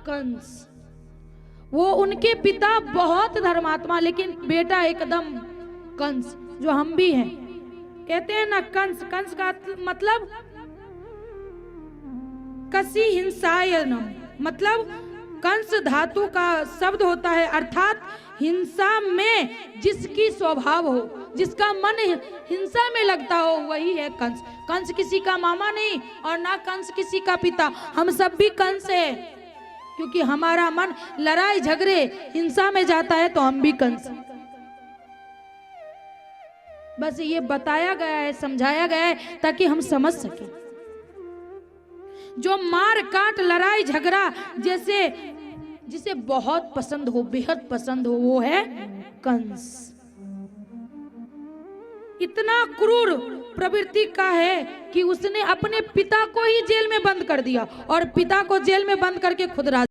कंस। वो उनके पिता बहुत धर्मात्मा, लेकिन बेटा एकदम कंस, जो हम भी हैं। कहते हैं ना कंस, कंस का मतलब कसी हिंसायनम, मतलब कंस धातु का शब्द होता है, अर्थात हिंसा में जिसकी स्वभाव हो, जिसका मन हिंसा में लगता हो, वही है कंस। कंस किसी का मामा नहीं और ना कंस किसी का पिता, हम सब भी कंस है, क्योंकि हमारा मन लड़ाई झगड़े हिंसा में जाता है, तो हम भी कंस। बस ये बताया गया है, समझाया गया है, ताकि हम समझ सके। जो मार काट लड़ाई झगड़ा जैसे जिसे बहुत पसंद हो, बेहद पसंद हो, वो है कंस। इतना क्रूर प्रवृत्ति का है कि उसने अपने पिता को ही जेल में बंद कर दिया और पिता को जेल में बंद करके खुद राजा